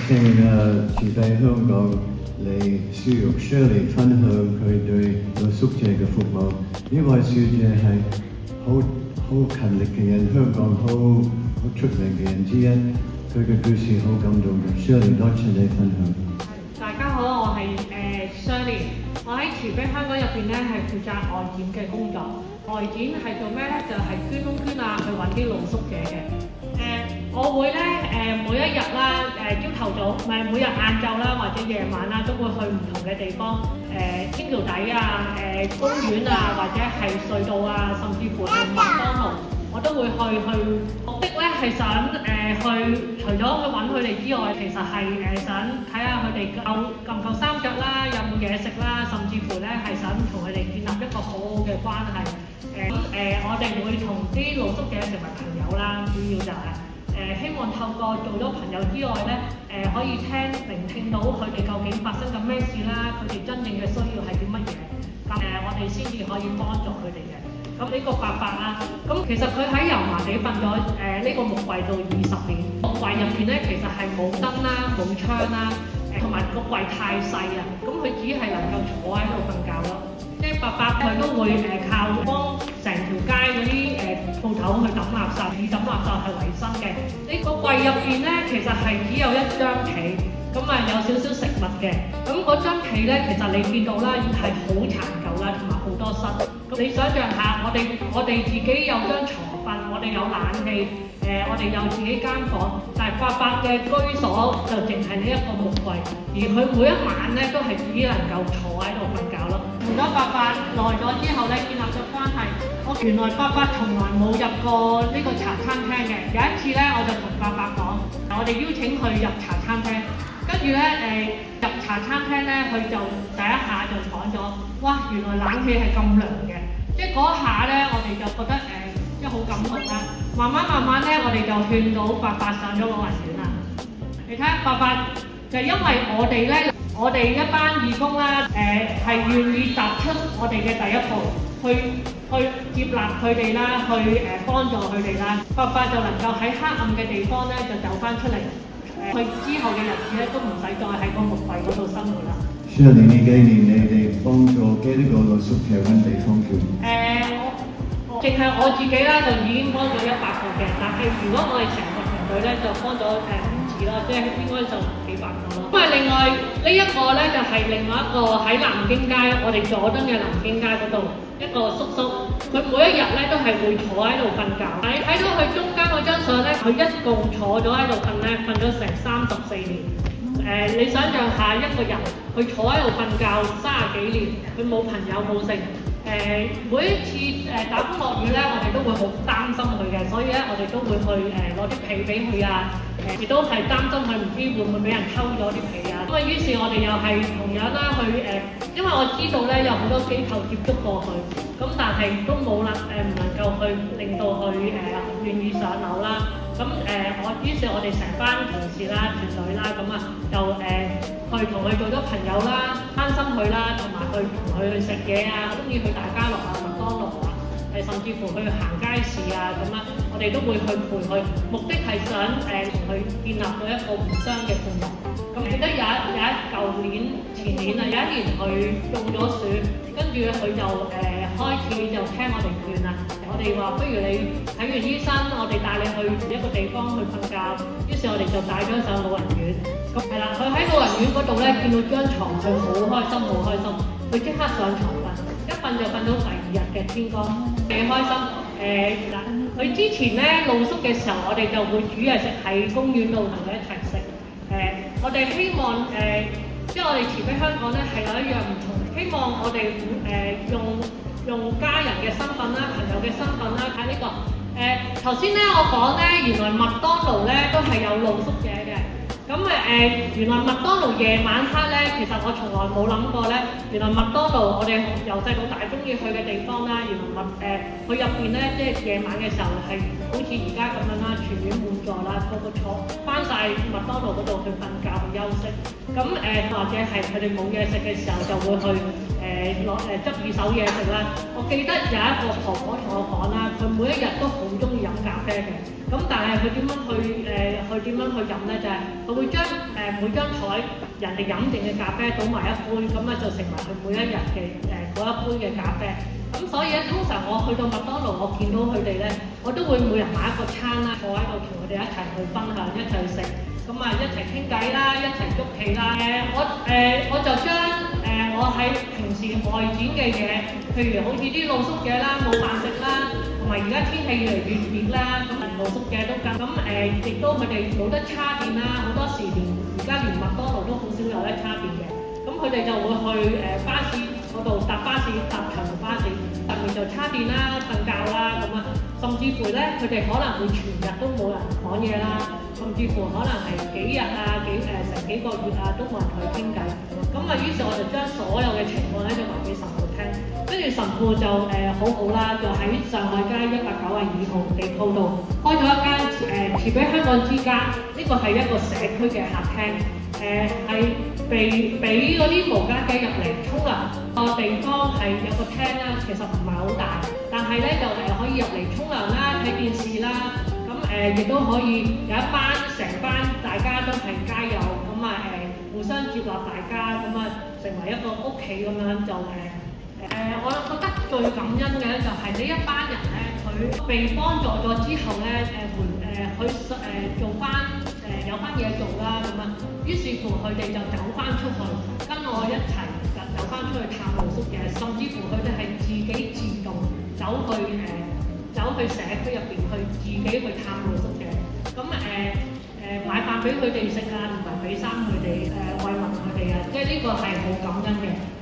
正住喺香港嚟輸入 Shirley 分享佢對露宿者嘅服務。呢位小姐係好勤力嘅人，香港好出名嘅人之一。佢嘅故事好感動嘅。Shirley 多謝你分享。大家好，我係Shirley。我喺慈悲香港入邊咧係負責外展嘅工作。外展係做咩咧？就係捐窿捐罅去揾啲露宿者嘅。我會咧每一日啦，朝頭早，每日晏晝啦，或者夜晚啦，都會去唔同嘅地方，天橋底啊，公園啊，或者係隧道啊，甚至乎係麥當勞，我都會去。目的咧係想除咗去揾佢哋之外，其實係想睇下佢哋夠唔夠衫着啦，有冇嘢食啦，甚至乎咧係想同佢哋建立一個好好嘅關係。我哋會同啲露宿者成為朋友啦，主要就係希望透過做咗朋友之外咧，可以聆聽到佢哋究竟發生緊咩事啦，佢哋真正嘅需要係啲乜嘢，咁我哋先至可以幫助佢哋嘅。咁呢個伯伯啊，咁其實佢喺油麻地瞓咗呢個木櫃度20年，木櫃入邊咧其實係冇燈啦、冇窗啦，同埋個櫃太細啊，咁佢只係能夠坐喺度瞓覺咯。即係伯伯佢都會靠幫成條街嗰啲鋪頭去抌垃圾，以抌垃圾係為生嘅。呢個櫃入邊咧，其實係只有一張被，咁有少少食物嘅。咁嗰張被咧，其實你見到啦，已經係好殘舊啦，同埋好多虱。咁你想象下，我哋自己有張床瞓，我哋有冷氣，我哋有自己間房，但係伯伯嘅居所就淨係呢一個木櫃，而佢每一晚咧都係只能夠坐喺度瞓覺咯。同咗伯伯耐咗之後咧，建立咗關係。原來伯伯從來冇入過呢個茶餐廳嘅。有一次咧，我就同伯伯講，我哋邀請佢入茶餐廳，跟住咧入茶餐廳咧，佢就第一下就講咗，哇！原來冷氣係咁涼嘅。即係嗰下咧，我哋就覺得即係好感動啦。慢慢咧，我哋就勸到伯伯上咗老人院啦。你睇下伯伯就因為我哋一班義工啦，係願意踏出我哋嘅第一步，去接納佢哋啦，去幫助佢哋啦。伯伯就能夠喺黑暗嘅地方咧，就走翻出嚟。佢之後嘅日子咧，都唔使再喺個木櫃嗰度生活啦。Shirley，呢幾年你哋幫助幾多個露宿者揾地方住？淨係我自己啦，就已經幫咗100個嘅。但係如果我哋成個團隊咧，就幫咗唔止啦，即係應該就幾百個咯。咁另外呢一個咧，就係另外一個喺南京街，我哋佐敦嘅南京街嗰度一個叔叔，佢每一日咧都係會坐喺度瞓覺。睇到佢中間嗰張相咧，佢一共坐咗喺度瞓咧，瞓咗成34年。你想象下一個人，佢坐喺度瞓覺30幾年，佢冇朋友冇剩。每一次打風落雨咧，我哋都會好擔心佢嘅，所以咧我哋都會去攞啲被俾佢啊，亦都係擔心佢唔知會唔會俾人偷咗啲被啊。咁於是我哋又係同樣啦，因為我知道咧有好多機構接觸過佢，咁但係都唔能夠去令到佢願意上樓啦。咁於是我哋成班同事啦、團隊啦，就去同佢做咗朋友啦，關心佢啦，同埋去同佢去食嘢啊，中意去大家樂啊、麥當勞啊，甚至乎去行街市啊，我哋都會去陪佢，目的係想同佢建立到一個互相嘅伴侶。咁記得前年啊，有一年佢中咗暑，跟住佢就開始就聽我哋勸啦。我哋話不如你睇完醫生，我哋帶你去一個地方去瞓覺。於是我哋就帶咗上老人院。咁係啦，佢喺老人院嗰度咧，見到張床，佢好開心，佢即刻上床瞓，一瞓就瞓到第2日嘅天光，幾開心。佢之前咧露宿嘅時候，我哋就會煮嘢食喺公園度同佢一齊食。我哋希望即係我哋慈悲香港咧係有一樣唔同，希望我哋用家人嘅身份啦、朋友嘅身份啦睇呢個。頭先咧我講咧，原來麥當勞咧都係有露宿者嘅。咁原來麥當勞夜晚黑咧，其實我從來冇諗過咧，原來麥當勞我哋由細到大中意去嘅地方啦，原來佢入邊咧，即係夜晚嘅時候係好似而家咁樣啦，全院滿座啦，個坐翻晒麥當勞嗰度去瞓覺去休息。咁或者係佢哋冇嘢食嘅時候，就會去執二手嘢食啦。我記得有一個婆婆同我講啦，佢每一日都好中意飲咖啡嘅。咁但係佢點樣去飲咧？就係、佢會將每張台人哋飲定嘅咖啡倒埋一杯，咁啊就成為佢每一日嘅嗰一杯嘅咖啡。咁所以咧，通常我去到麥當勞，我見到佢哋咧，我都會每人買一個餐啦，坐喺度同佢哋一齊去分享，一齊去食，咁啊一齊傾偈啦，一齊捉棋啦。我就將我喺平時外展嘅嘢，譬如好似啲露宿者啦，冇飯食啦，同埋而家天氣越嚟越熱啦，咁露宿者都咁，亦都佢哋冇得叉電啦，好多時而家連麥當勞都好少有得叉電嘅，咁佢哋就會去巴士嗰度搭長途巴士，入面就叉電啦、瞓覺啦咁啊，甚至乎咧佢哋可能會全日都冇人講嘢啦，甚至乎可能係幾日啊、成幾個月啊都冇人同佢傾偈。咁啊，於是我就將所有嘅情況咧就話俾神父聽，跟住神父就好好啦，就喺上海街192號地鋪度開咗一間慈悲香港之家，呢個係一個社區嘅客廳，係俾嗰啲無家雞入嚟沖涼。個地方係有個廳啦，其實唔係好大，但係咧就可以入嚟沖涼啦、睇電視啦，咁亦都可以有一班成班大家都係街友，咁啊互相接納大家，咁啊成為一個屋企咁樣就我覺得最感恩嘅咧就係呢一班人咧，佢被幫助咗之後咧佢做翻有翻嘢做啦咁啊，於是乎佢哋就走翻出去，跟我一齊走翻出去探露宿嘅，甚至乎佢哋係自己自動走去社區入邊去自己去探露宿嘅，咁買飯俾佢哋食啊，唔係俾衫佢哋慰問佢哋啊，即係呢個係好感恩嘅。